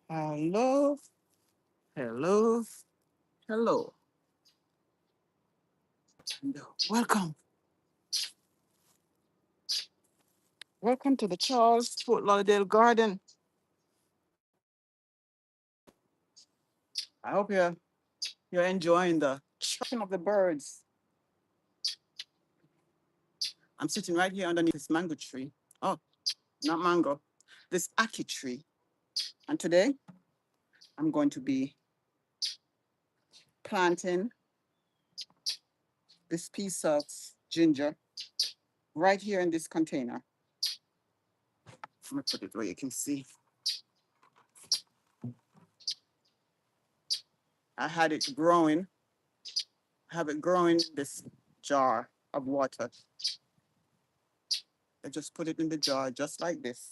Hello, hello, hello. And, welcome. Welcome to the Charles Fort Lauderdale Garden. I hope you're enjoying the chirping of the birds. I'm sitting right here underneath this mango tree. Oh, not mango, this ackee tree. And today I'm going to be planting this piece of ginger right here in this container. I'm gonna put it where you can see. I had it growing, have it growing in this jar of water. I just put it in the jar just like this.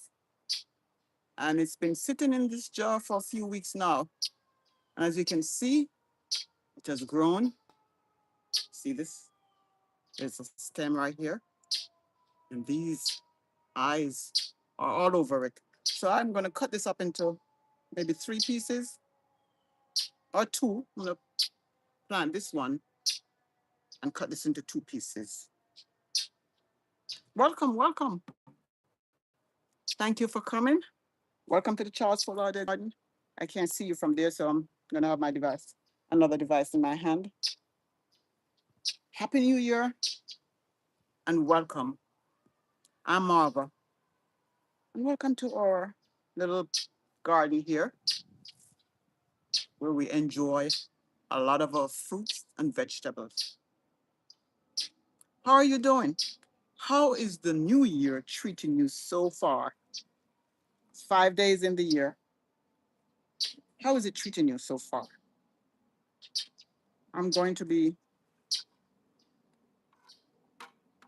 And it's been sitting in this jar for a few weeks now. And as you can see, it has grown. See this? There's a stem right here. And these eyes are all over it. So I'm going to cut this up into maybe 3 pieces or 2. I'm going to plant this one and cut this into 2 pieces. Welcome, welcome. Thank you for coming. Welcome to the Charles Fort Lauderdale Garden. I can't see you from there, so I'm going to have my device, another device in my hand. Happy New Year and welcome. I'm Marva, and welcome to our little garden here where we enjoy a lot of our fruits and vegetables. How are you doing? How is the new year treating you so far? It's 5 days in the year. How is it treating you so far? I'm going to be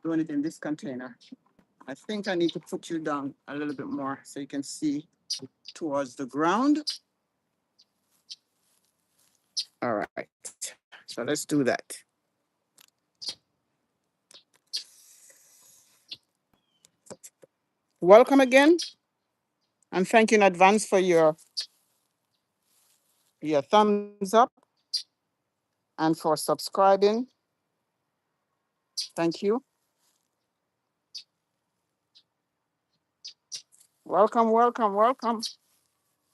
doing it in this container. I think I need to put you down a little bit more so you can see towards the ground. All right, so let's do that. Welcome again, and thank you in advance for your thumbs up and for subscribing. Thank you. Welcome, welcome, welcome.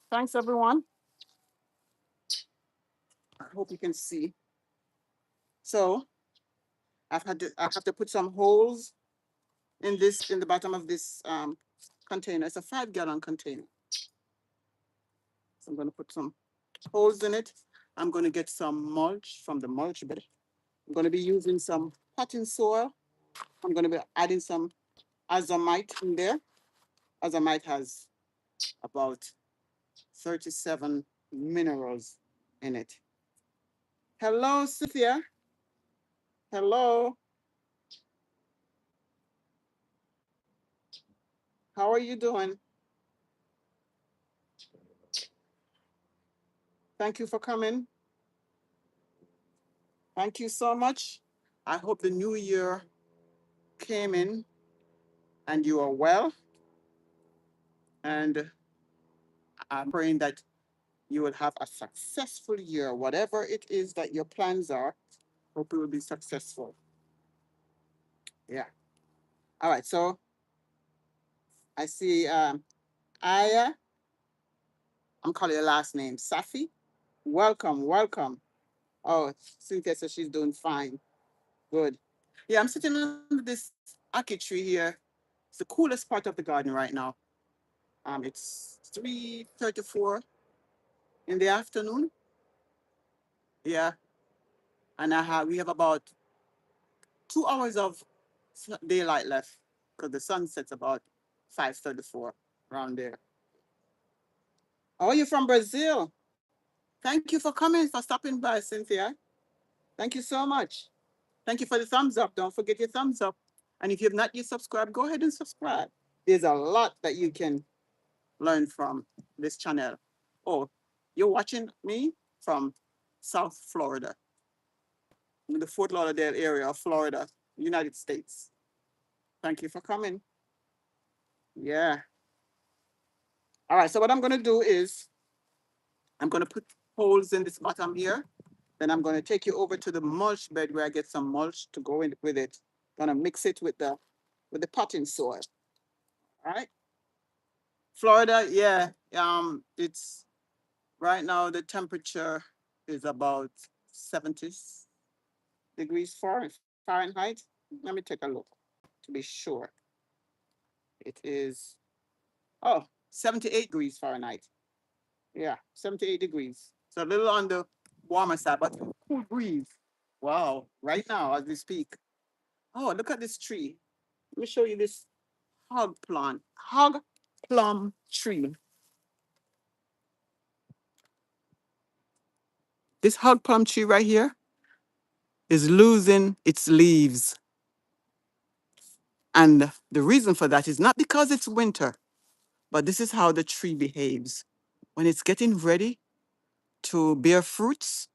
Thanks, everyone. I hope you can see. So I have to put some holes in the bottom of this container. It's a 5-gallon container. So I'm going to put some holes in it. I'm going to get some mulch from the mulch bed. I'm going to be using some potting soil. I'm going to be adding some azomite in there. Azomite has about 37 minerals in it. Hello, Cynthia. Hello. How are you doing? Thank you for coming. Thank you so much. I hope the new year came in and you are well. And I'm praying that you will have a successful year, whatever it is that your plans are. Hope it will be successful. Yeah. All right. So I see Aya. I'm calling your last name, Safi. Welcome, welcome. Oh, Cynthia says she's doing fine. Good. Yeah, I'm sitting under this ackee tree here. It's the coolest part of the garden right now. It's 3:34 in the afternoon. Yeah, and we have about 2 hours of daylight left because the sun sets about 5:34 around there. Oh, you're from Brazil. Thank you for coming, for stopping by, Cynthia. Thank you so much. Thank you for the thumbs up. Don't forget your thumbs up. And if you have not yet subscribed, go ahead and subscribe. There's a lot that you can learn from this channel. Oh, you're watching me from South Florida, in the Fort Lauderdale area of Florida, United States. Thank you for coming. Yeah. All right. So what I'm going to do is I'm going to put holes in this bottom here. Then I'm going to take you over to the mulch bed where I get some mulch to go in with it. Going to mix it with the potting soil. All right. Florida, yeah. It's right now the temperature is about 70 degrees Fahrenheit. Let me take a look to be sure. It is, oh, 78 degrees Fahrenheit. Yeah, 78 degrees. So a little on the warmer side, but cool breeze. Wow, right now as we speak. Oh, look at this tree. Let me show you this hog plum tree. This hog plum tree right here is losing its leaves. And the reason for that is not because it's winter, but this is how the tree behaves. When it's getting ready to bear fruits,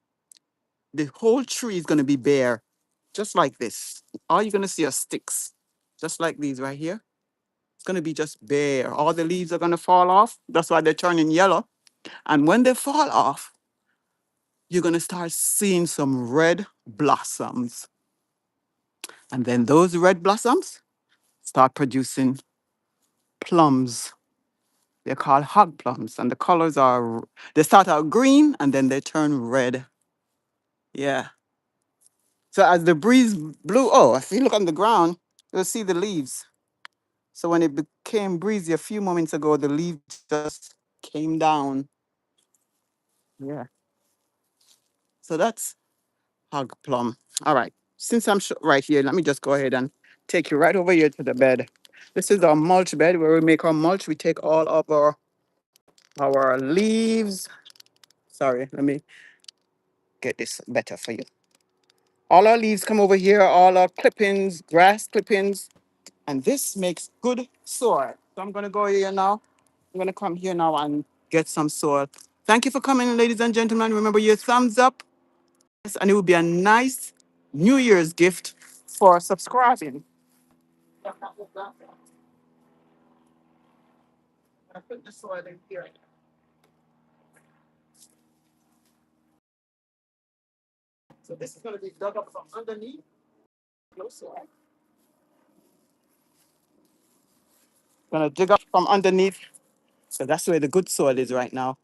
the whole tree is going to be bare, just like this. All you're going to see are sticks, just like these right here. It's going to be just bare. All the leaves are going to fall off. That's why they're turning yellow. And when they fall off, you're going to start seeing some red blossoms. And then those red blossoms start producing plums. They're called hog plums. And the colors are, they start out green and then they turn red. Yeah. So as the breeze blew, oh, if you look on the ground, you'll see the leaves. So when it became breezy a few moments ago, the leaves just came down. Yeah. So that's hog plum. All right. Since I'm right here, let me just go ahead and take you right over here to the bed. This is our mulch bed where we make our mulch. We take all of our leaves. Sorry, let me get this better for you. All our leaves come over here, all our clippings, grass clippings, and this makes good soil. So I'm gonna go here now. I'm gonna come here now and get some soil. Thank you for coming, ladies and gentlemen. Remember your thumbs up, and it will be a nice New Year's gift for subscribing. I put the soil in here. So this is gonna be dug up from underneath. No soil. Gonna dig up from underneath. So that's where the good soil is right now.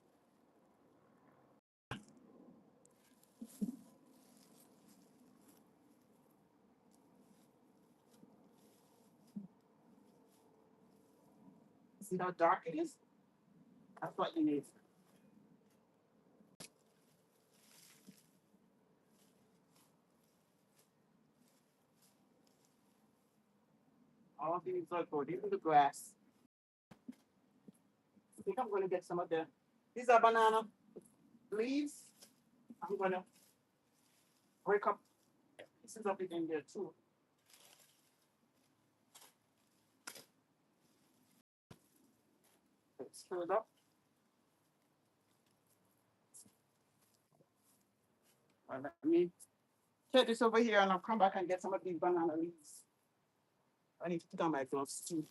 See how dark it is? That's what you need. All these are good. Even the grass. I think I'm gonna get some of the. These are banana leaves. I'm gonna break up pieces of it in there too. Let's fill it up. Let me take this over here and I'll come back and get some of these banana leaves. I need to put on my gloves too.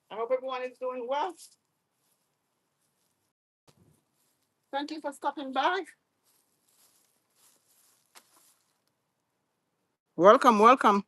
I hope everyone is doing well. Thank you for stopping by. Welcome, welcome.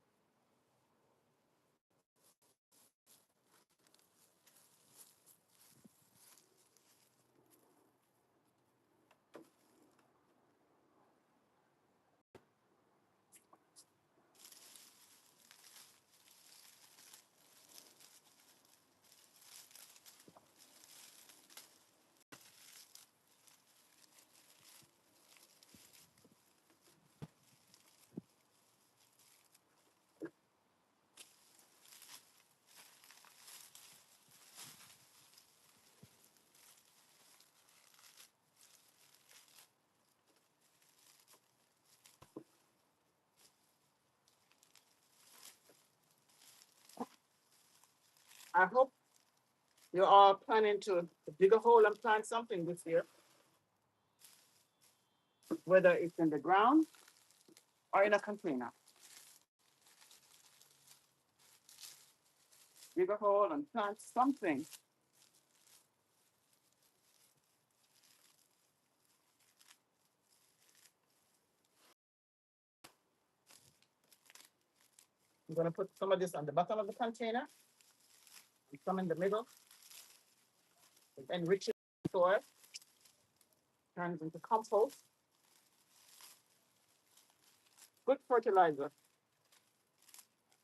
I hope you're all planning to dig a hole and plant something this year, whether it's in the ground or in a container. Dig a hole and plant something. I'm going to put some of this on the bottom of the container and some in the middle. It enriches the soil, turns into compost. Good fertilizer.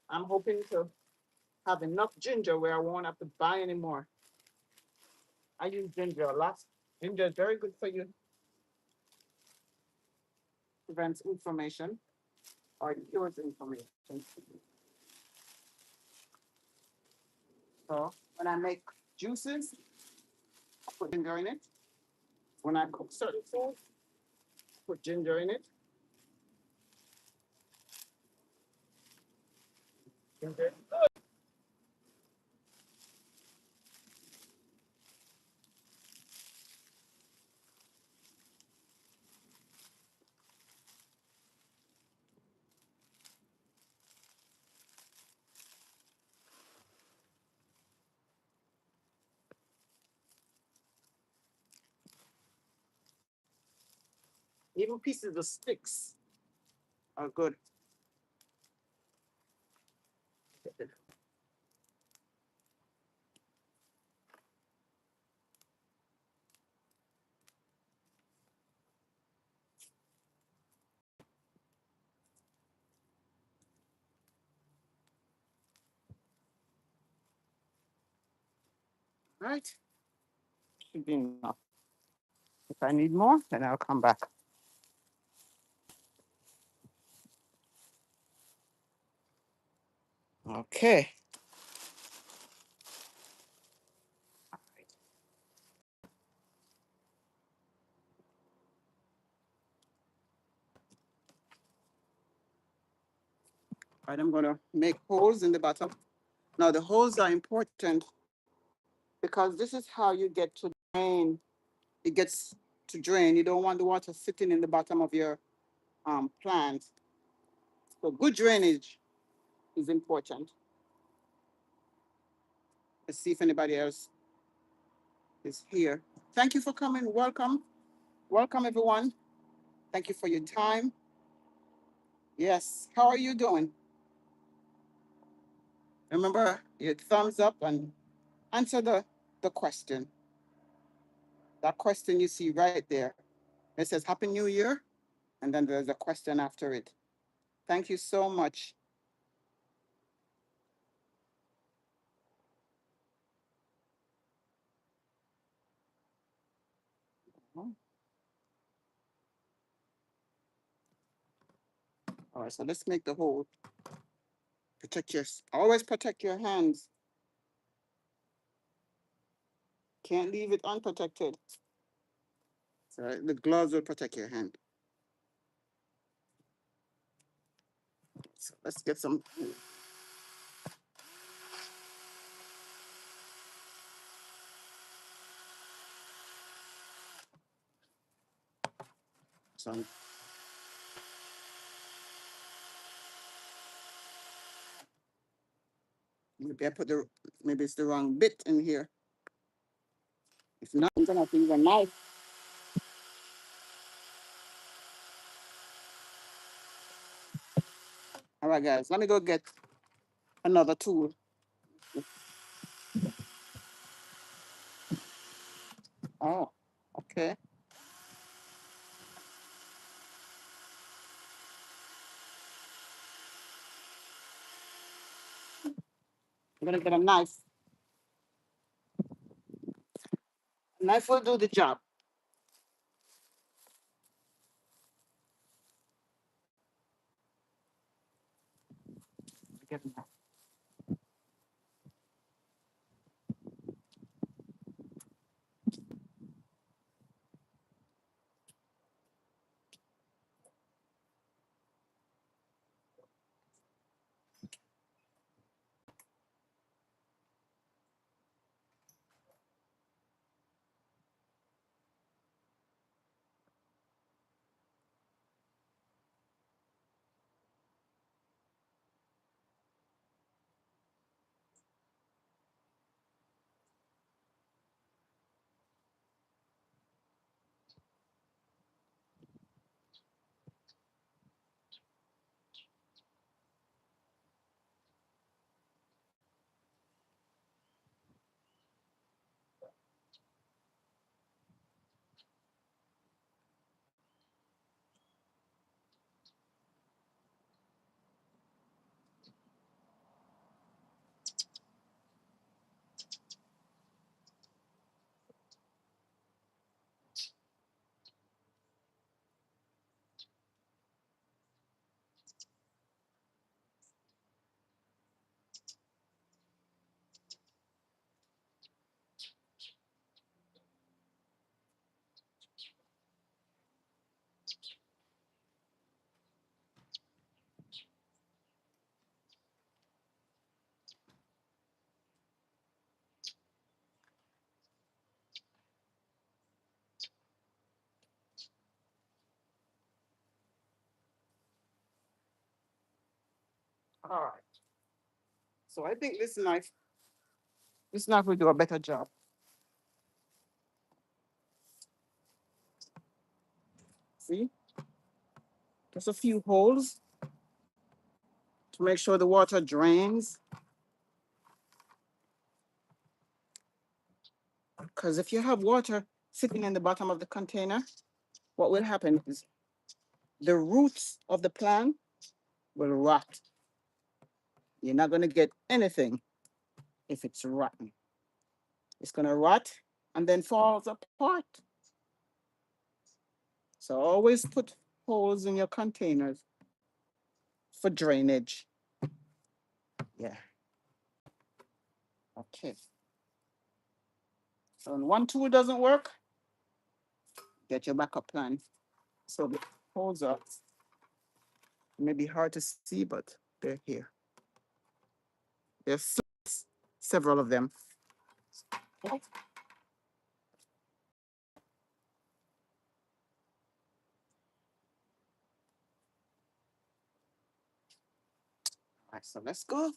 I'm hoping to have enough ginger where I won't have to buy anymore. I use ginger a lot. Ginger is very good for you. Prevents inflammation or cures inflammation. So when I make juices, I put ginger in it. When I cook certain food, I put ginger in it. Ginger. Even pieces of sticks are good. Right? Should be enough. If I need more, then I'll come back. Okay. All right, I'm going to make holes in the bottom. Now, the holes are important because this is how you get to drain. It gets to drain. You don't want the water sitting in the bottom of your plant. So good drainage is important. Let's see if anybody else is here. Thank you for coming. Welcome. Welcome, everyone. Thank you for your time. Yes. How are you doing? Remember your thumbs up and answer the question. That question you see right there. It says Happy New Year. And then there's a question after it. Thank you so much. All right, so let's make the hole. Always protect your hands. Can't leave it unprotected. So the gloves will protect your hand. So let's get some. Some. Maybe I put maybe it's the wrong bit in here. If not, I'm gonna have to use a knife. All right, guys, let me go get another tool. Oh, okay. I'm gonna get a knife. A knife will do the job. Get a knife. All right. So I think this knife will do a better job. See, just a few holes to make sure the water drains. Because if you have water sitting in the bottom of the container, what will happen is the roots of the plant will rot. You're not going to get anything if it's rotten. It's going to rot and then falls apart. So always put holes in your containers for drainage. Yeah. Okay. So when one tool doesn't work, get your backup plan. So the holes are maybe hard to see, but they're here. There's several of them. All right, so let's go.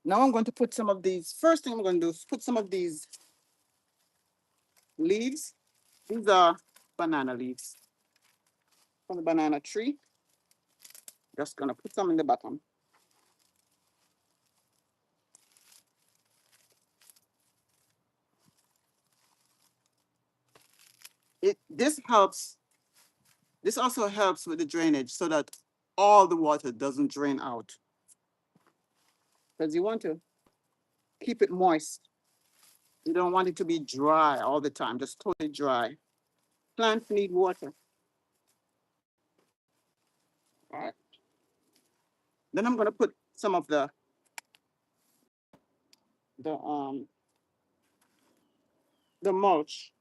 Now I'm going to put some of these. First thing I'm going to do is put some of these leaves. These are banana leaves from the banana tree. Just going to put some in the bottom. This helps. This also helps with the drainage so that all the water doesn't drain out. Because you want to keep it moist. You don't want it to be dry all the time, just totally dry. Plants need water. All right. Then I'm going to put some of the um the mulch.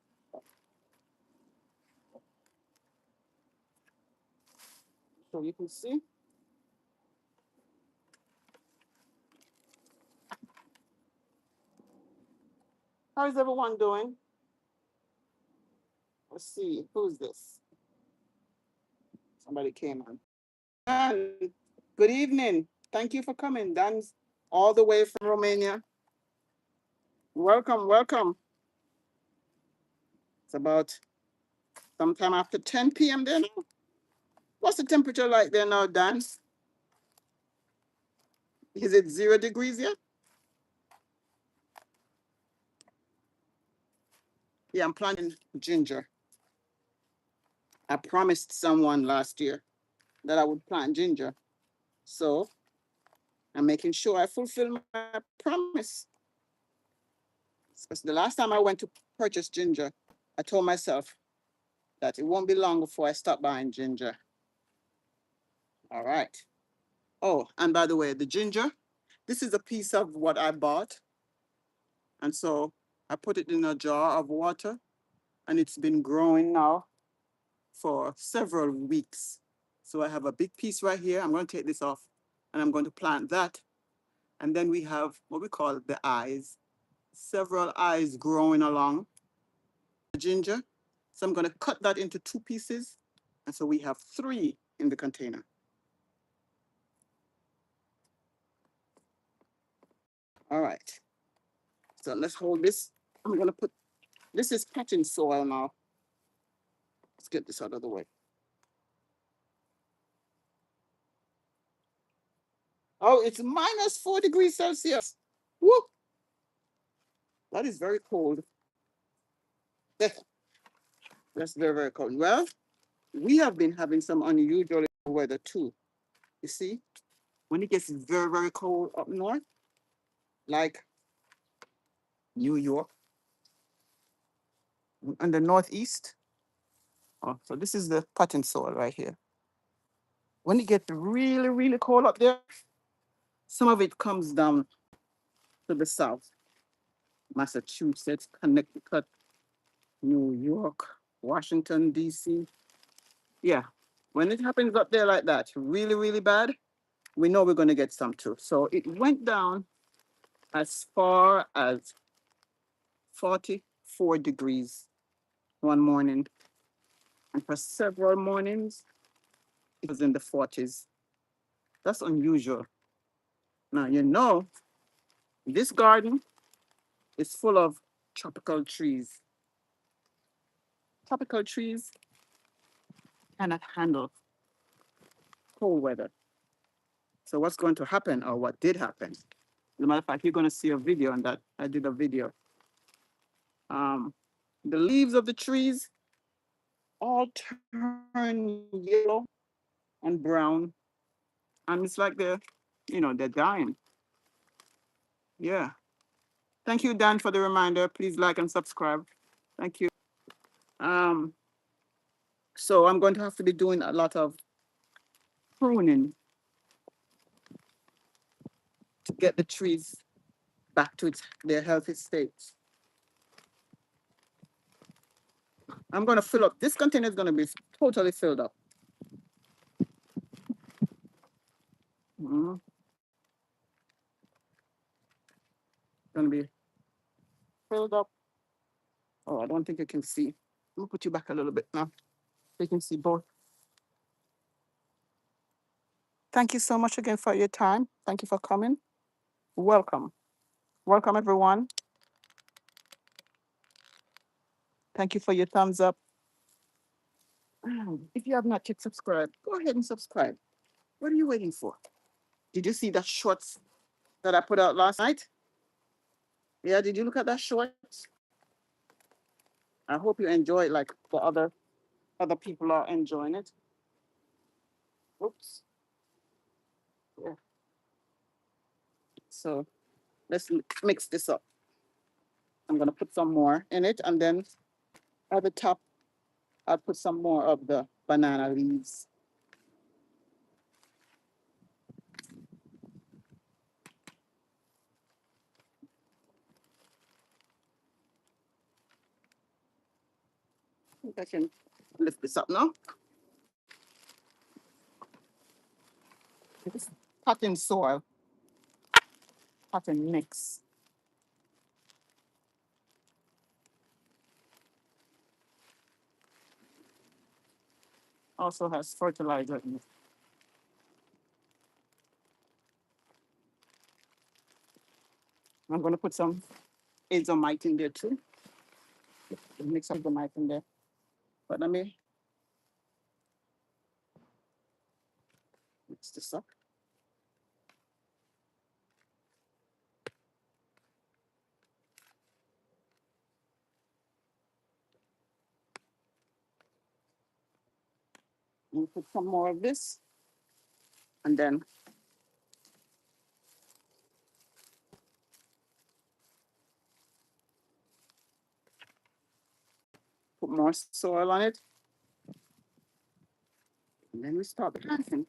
So you can see. How is everyone doing? Let's see, who's this? Somebody came on. Dan, good evening. Thank you for coming. Dan's all the way from Romania. Welcome, welcome. It's about sometime after 10 p.m. there now. What's the temperature like there now, Dan? Is it 0 degrees yet? Yeah, I'm planting ginger. I promised someone last year that I would plant ginger. So I'm making sure I fulfill my promise. Because the last time I went to purchase ginger, I told myself that it won't be long before I stop buying ginger. All right. Oh, and by the way, the ginger, this is a piece of what I bought. And so I put it in a jar of water and it's been growing now for several weeks. So I have a big piece right here. I'm going to take this off and I'm going to plant that. And then we have what we call the eyes, several eyes growing along the ginger. So I'm going to cut that into 2 pieces. And so we have 3 in the container. All right. So let's hold this. I'm going to put, this is patching soil now. Let's get this out of the way. Oh, it's minus 4 degrees Celsius. Woo! That is very cold. That's very, very cold. Well, we have been having some unusual weather too. You see, when it gets very, very cold up north, like New York and the Northeast. Oh, so this is the cotton soil right here. When it gets really, really cold up there, some of it comes down to the south. Massachusetts, Connecticut, New York, Washington, D.C. Yeah, when it happens up there like that, really, really bad, we know we're going to get some too. So it went down as far as 44 degrees one morning. And for several mornings, it was in the 40s. That's unusual. Now, you know, this garden is full of tropical trees. Tropical trees cannot handle cold weather. So what's going to happen, or what did happen? As a matter of fact, you're going to see a video on that. I did a video. Um, the leaves of the trees all turn yellow and brown, and it's like they're dying. Yeah. Thank you, Dan, for the reminder. Please like and subscribe. Thank you. Um, so I'm going to have to be doing a lot of pruning to get the trees back to their healthy states. I'm going to fill up. This container is going to be totally filled up. Mhm. Going to be filled up. Oh, I don't think you can see. Let me put you back a little bit now. So you can see both. Thank you so much again for your time. Thank you for coming. Welcome. Welcome, everyone. Thank you for your thumbs up. If you have not yet subscribed, go ahead and subscribe. What are you waiting for? Did you see the shorts that I put out last night? Yeah, did you look at that shorts? I hope you enjoy it like the other people are enjoying it. Oops. Yeah. So let's mix this up. I'm gonna put some more in it, and then at the top, I'll put some more of the banana leaves. I think I can lift this up now. It's potting soil, potting mix. Also has fertilizer in it. I'm gonna put some azomite in there too. Mix some azomite in there. But let me mix this up. And put some more of this, and then put more soil on it. And then we start planting.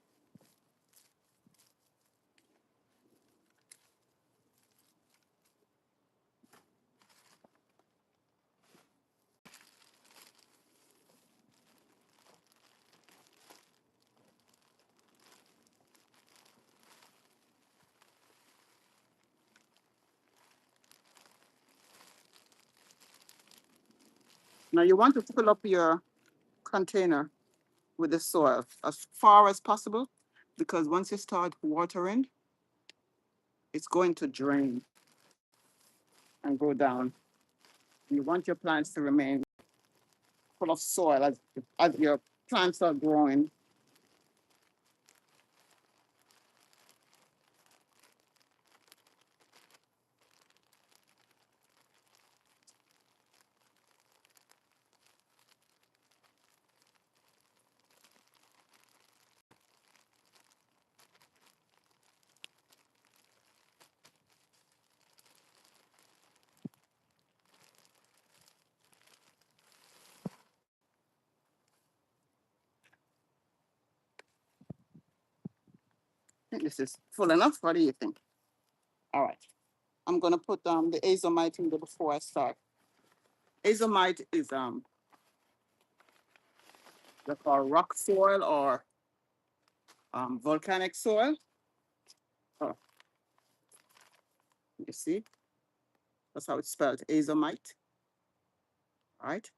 Now you want to fill up your container with the soil as far as possible, because once you start watering, it's going to drain and go down. You want your plants to remain full of soil as your plants are growing. I think this is full enough. What do you think? All right. I'm gonna put the azomite in there before I start. Azomite is like our rock soil or volcanic soil. Oh, you see, that's how it's spelled, azomite. All right,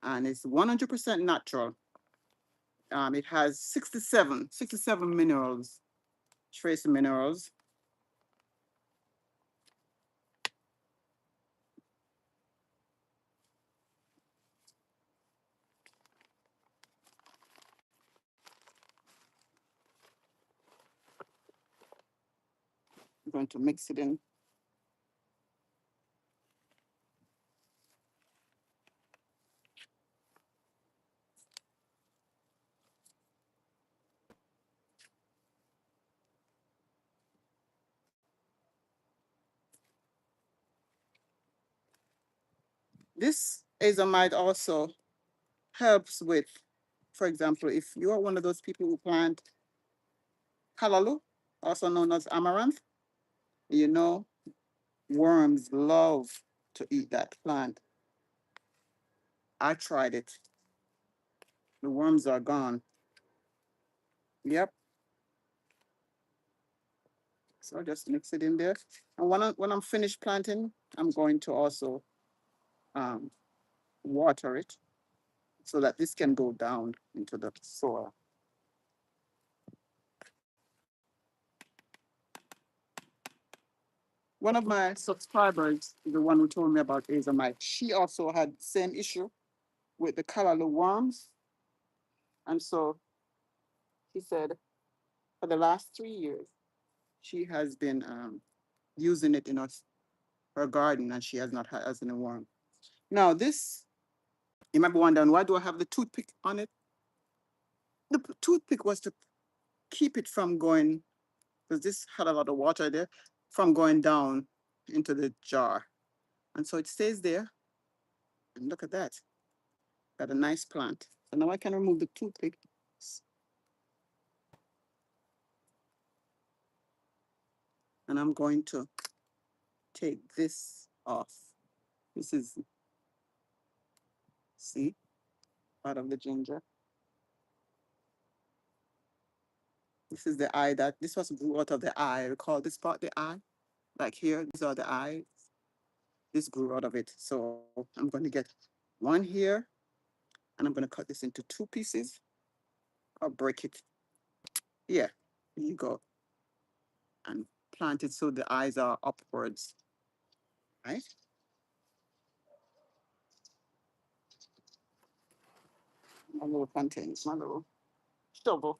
and it's 100% natural. It has 67 minerals, trace minerals, going to mix it in. This azomite also helps with, for example, if you are one of those people who plant kalalu, also known as amaranth, you know, worms love to eat that plant. I tried it. The worms are gone. Yep. So I just mix it in there. And when I'm finished planting, I'm going to also um, water it so that this can go down into the soil. One of my subscribers, the one who told me about azomite, she also had the same issue with the callaloo worms. And so she said for the last 3 years, she has been using it in her garden and she has not had as any worm. Now, this, you might be wondering, why do I have the toothpick on it? The toothpick was to keep it from going, because this had a lot of water there, from going down into the jar. And so it stays there. And look at that. Got a nice plant. So now I can remove the toothpick. And I'm going to take this off. This is, see, part of the ginger. This is the eye that, this was grew out of the eye. Recall this part, the eye? Like here, these are the eyes. This grew out of it. So I'm going to get one here, and I'm going to cut this into 2 pieces. I'll break it. Yeah, here you go. And plant it so the eyes are upwards, right? My little contains, my little shovel.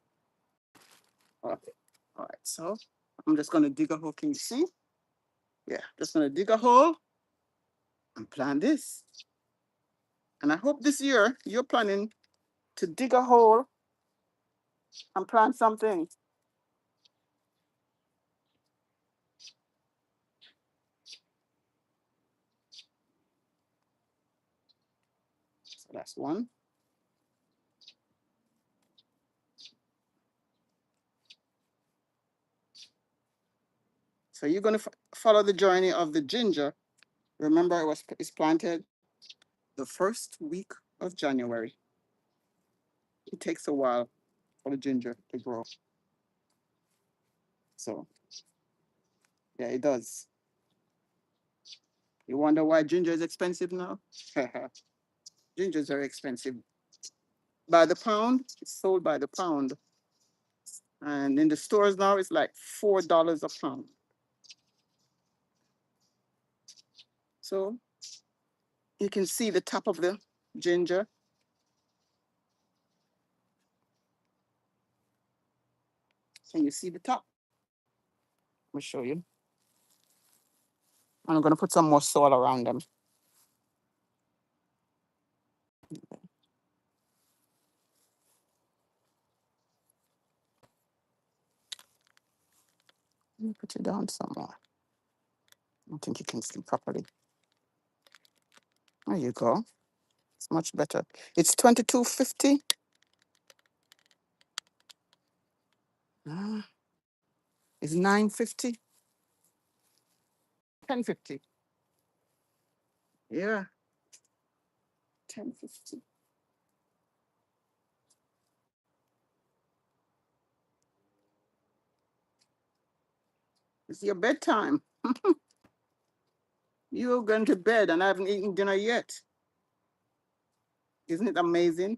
Okay. All right, so I'm just going to dig a hole. Can you see? Yeah, just going to dig a hole and plant this. And I hope this year you're planning to dig a hole and plant something. So that's one. So you're going to follow the journey of the ginger. Remember, it's planted the first week of January. It takes a while for the ginger to grow. So yeah, it does. You wonder why ginger is expensive now? Ginger is very expensive. By the pound, it's sold by the pound. And in the stores now, it's like $4 a pound. So you can see the top of the ginger. Can you see the top? Let me show you. And I'm going to put some more soil around them. Let me put you down some more. I don't think you can see properly. There you go. It's much better. It's 22.50. It's 9.50. 10.50. Yeah, 10.50. It's your bedtime. You're going to bed and I haven't eaten dinner yet. Isn't it amazing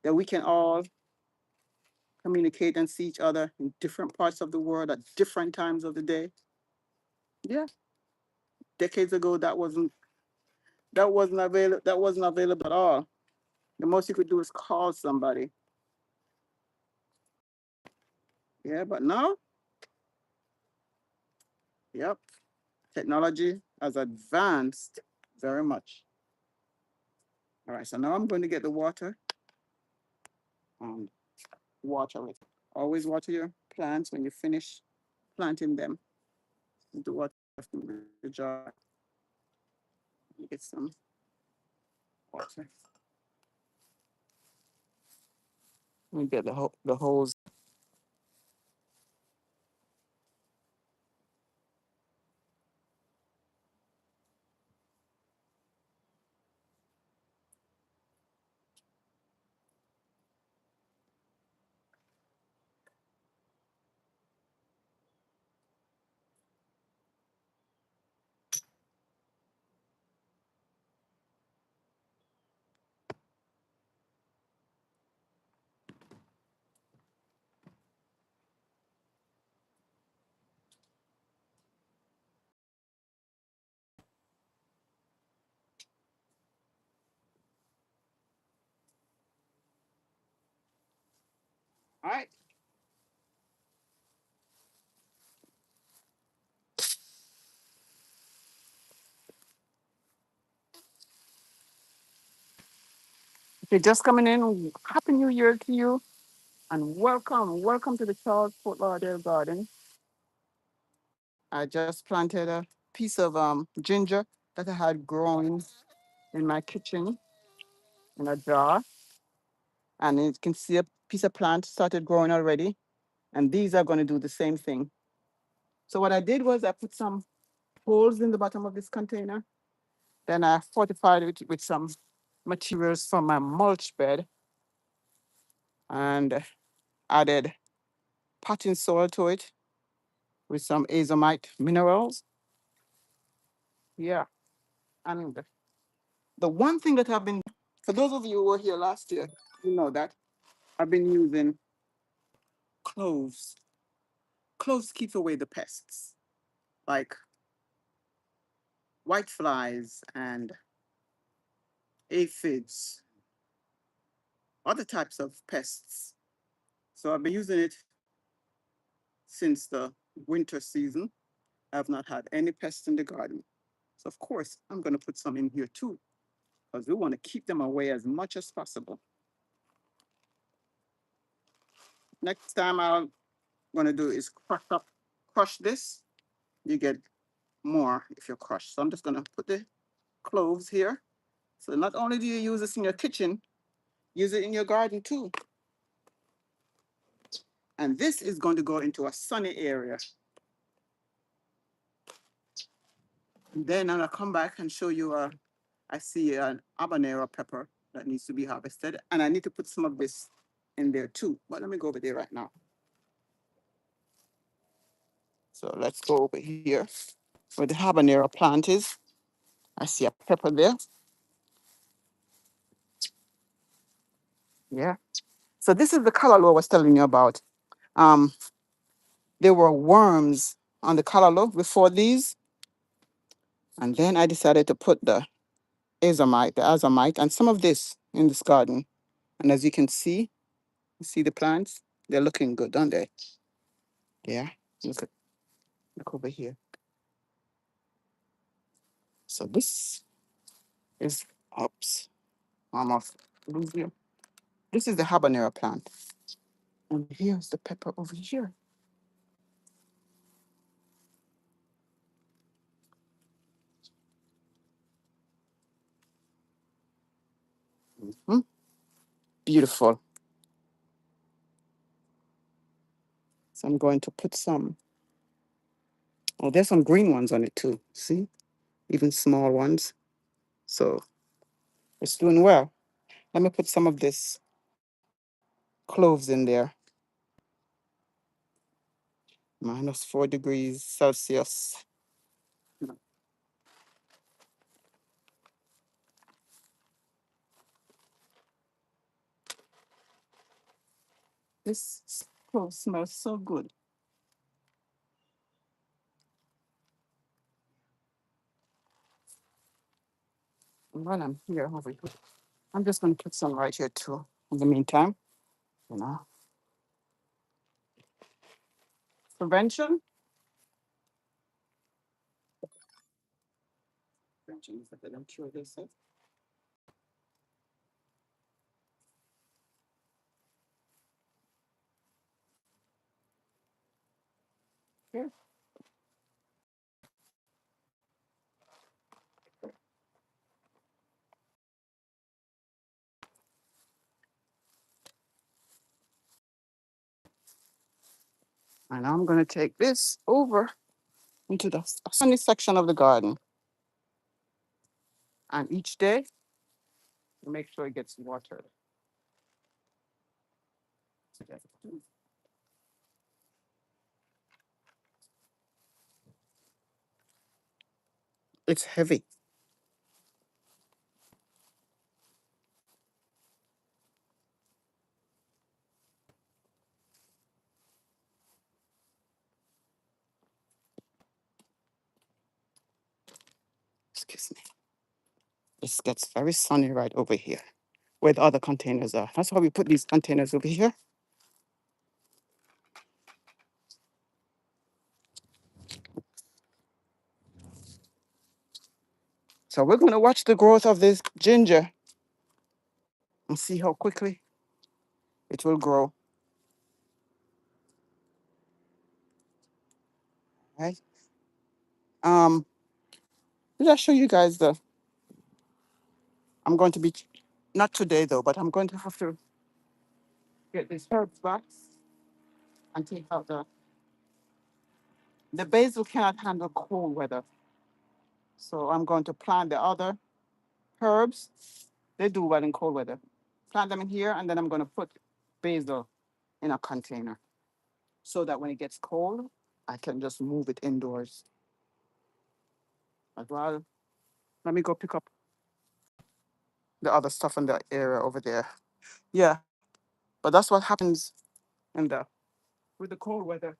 that we can all communicate and see each other in different parts of the world at different times of the day? Yeah. Decades ago, that wasn't available at all. The most you could do is call somebody. Yeah, but now Yep. Technology has advanced very much. All right, so now I'm going to get the water and water it. Always water your plants when you finish planting them. The water from the jar. Get some water. We get the hose. All right. If you're just coming in, Happy New Year to you and welcome to the Charles Fort Lauderdale Garden. I just planted a piece of ginger that I had growing in my kitchen in a jar. And you can see a piece of plant started growing already. And these are going to do the same thing. So what I did was I put some holes in the bottom of this container. Then I fortified it with some materials from my mulch bed and added potting soil to it with some azomite minerals. Yeah. And the one thing that I've been, for those of you who were here last year, you know that I've been using cloves. Cloves keep away the pests like whiteflies and aphids, other types of pests. So I've been using it since the winter season. I've not had any pests in the garden. So of course, I'm going to put some in here too, because we want to keep them away as much as possible. Next time I'm going to do is crush this. You get more if you crush. So I'm just going to put the cloves here. So not only do you use this in your kitchen, use it in your garden too. And this is going to go into a sunny area. And then I'll come back and show you I see an habanero pepper that needs to be harvested. And I need to put some of this in there too. But let me go over there right now. So let's go over here where the habanero plant is. I see a pepper there. Yeah. So this is the callaloo I was telling you about. Um, there were worms on the callaloo before these. And then I decided to put the azomite, and some of this in this garden. And as you see the plants? They're looking good, don't they? Yeah. Look over here. So this is, oops, almost lose you. This is the habanero plant. And here's the pepper over here. Hmm? Beautiful. So I'm going to put some, oh, there's some green ones on it too. See? Even small ones. So it's doing well. Let me put some of this cloves in there. -4 degrees Celsius. This clove smells so good. And while I'm here, over here, I'm just going to put some right here too. In the meantime, you know, prevention Jeez, I didn't throw this up. Here. And I'm going to take this over into the sunny section of the garden. And each day, make sure it gets watered. It's heavy. Excuse me. This gets very sunny right over here where the other containers are. That's why we put these containers over here. So we're going to watch the growth of this ginger and see how quickly it will grow. Right? Um, did I show you guys the? I'm going to be not today though, but I'm going to have to get these herbs back and take out the basil cannot handle cold weather. So I'm going to plant the other herbs. They do well in cold weather. Plant them in here, and then I'm going to put basil in a container so that when it gets cold, I can just move it indoors. As well, let me go pick up the other stuff in the area over there. Yeah, but that's what happens in the with the cold weather.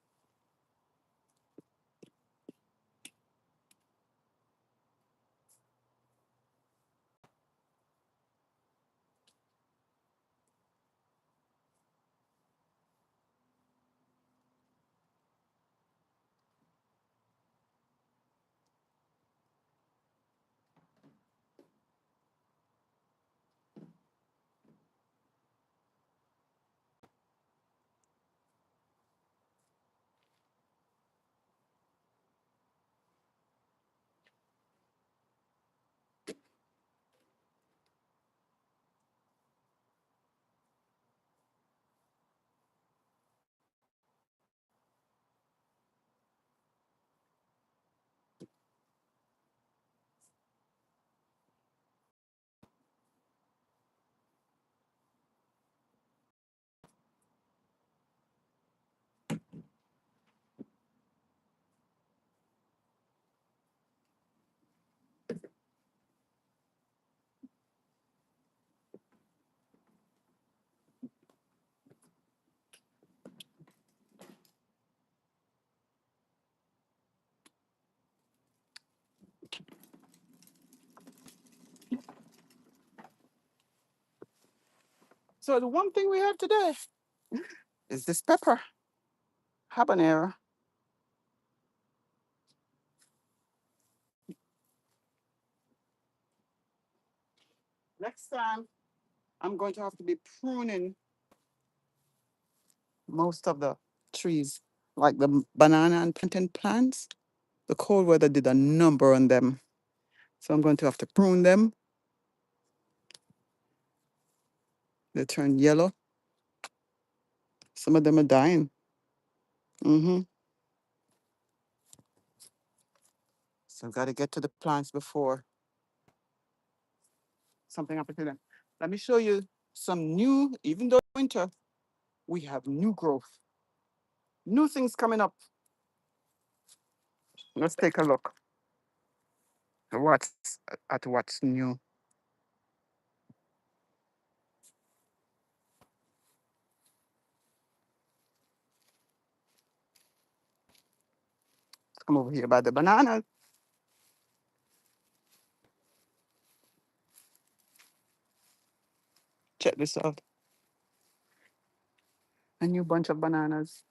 So the one thing we have today is this pepper, habanero. Next time, I'm going to have to be pruning most of the trees, like the banana and plantain plants. The cold weather did a number on them. So I'm going to have to prune them. They turn yellow. Some of them are dying. Mm-hmm. So I've got to get to the plants before something happens to them. Let me show you some new, even though winter, we have new growth. New things coming up. Let's take a look what's at what's new. Come over here by the bananas. Check this out. A new bunch of bananas.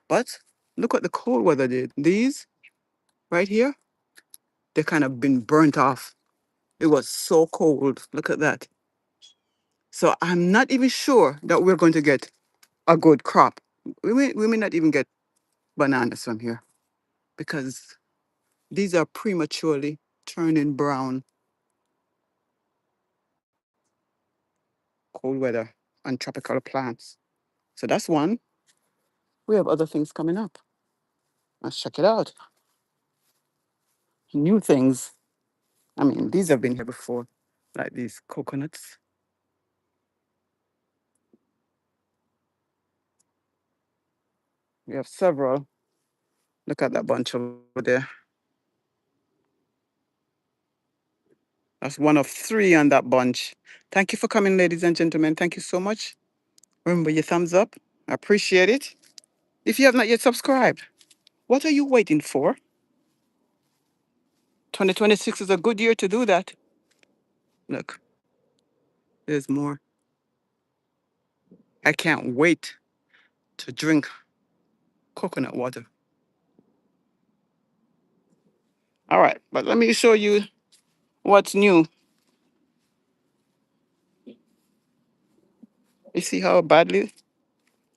But Look what the cold weather did. These right here, they kind of been burnt off. It was so cold. Look at that. So I'm not even sure that we're going to get a good crop. We may not even get bananas from here because these are prematurely turning brown. Cold weather and tropical plants. So that's one. We have other things coming up. Let's check it out. New things. I mean, these have been here before, like these coconuts. We have several. Look at that bunch over there. That's one of three on that bunch. Thank you for coming, ladies and gentlemen. Thank you so much. Remember your thumbs up. I appreciate it. If you have not yet subscribed, what are you waiting for? 2026 is a good year to do that. Look, there's more. I can't wait to drink coconut water. All right, but let me show you what's new. You see how badly?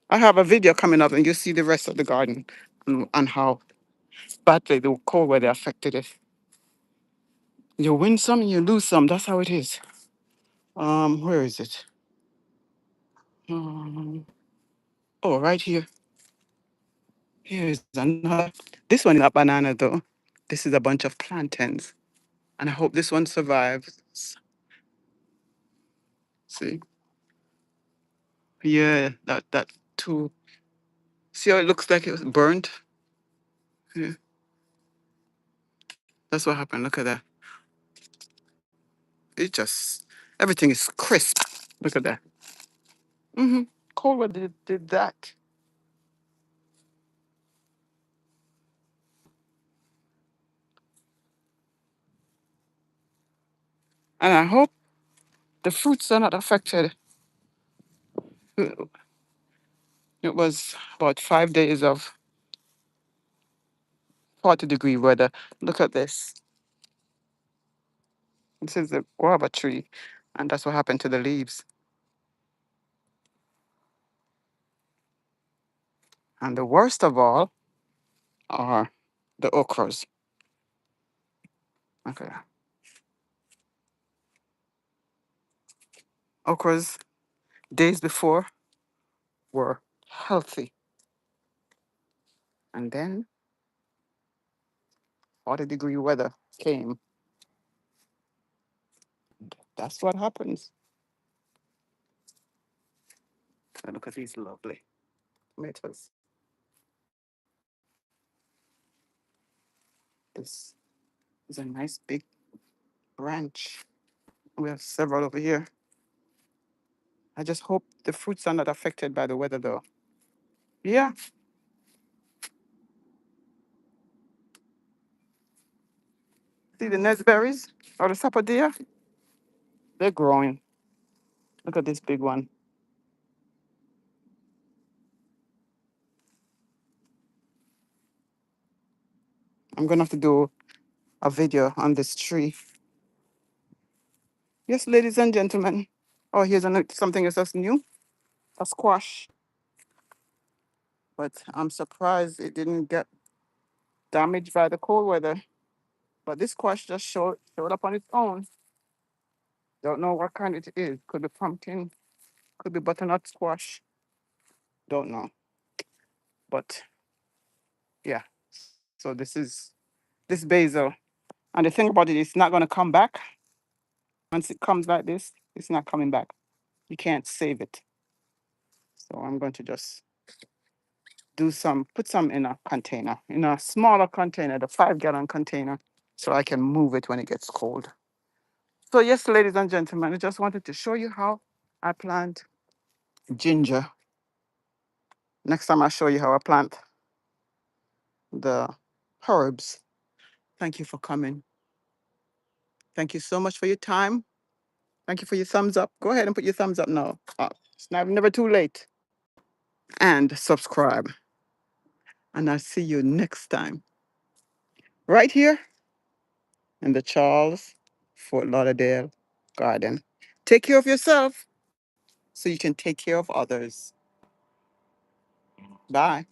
I have a video coming up and you see the rest of the garden and how badly the cold weather affected it. You win some, you lose some. That's how it is. Where is it? Um, oh, right here. Here is another. This one is not banana though. This is a bunch of plantains, and I hope this one survives. See? Yeah, that too. See how it looks like it was burnt? Yeah, that's what happened. Look at that. It just everything is crisp. Look at that. Mm-hmm. Cold weather did that. And I hope the fruits are not affected. It was about 5 days of 40-degree weather. Look at this. This is a guava tree, and that's what happened to the leaves. And the worst of all are the okras. Okay. Okras, days before, were healthy. And then 40-degree weather came. That's what happens. And look at these lovely tomatoes. This is a nice big branch. We have several over here. I just hope the fruits are not affected by the weather, though. Yeah. See the nesberries or the sapodilla? They're growing. Look at this big one. I'm gonna have to do a video on this tree. Yes, ladies and gentlemen. Oh, here's something that's new. A squash. But I'm surprised it didn't get damaged by the cold weather. But this squash just showed up on its own. Don't know what kind it is. Could be pumpkin, could be butternut squash. Don't know. But yeah. So this basil. And the thing about it, it's not gonna come back. Once it comes like this, it's not coming back. You can't save it. So I'm going to just put some in a container, in a smaller container, the 5-gallon container, so I can move it when it gets cold. So yes, ladies and gentlemen, I just wanted to show you how I plant ginger. Next time I'll show you how I plant the herbs. Thank you for coming. Thank you so much for your time. Thank you for your thumbs up. Go ahead and put your thumbs up now. It's never too late. And subscribe. And I'll see you next time, right here in the Charles Fort Lauderdale Garden. Take care of yourself so you can take care of others. Bye.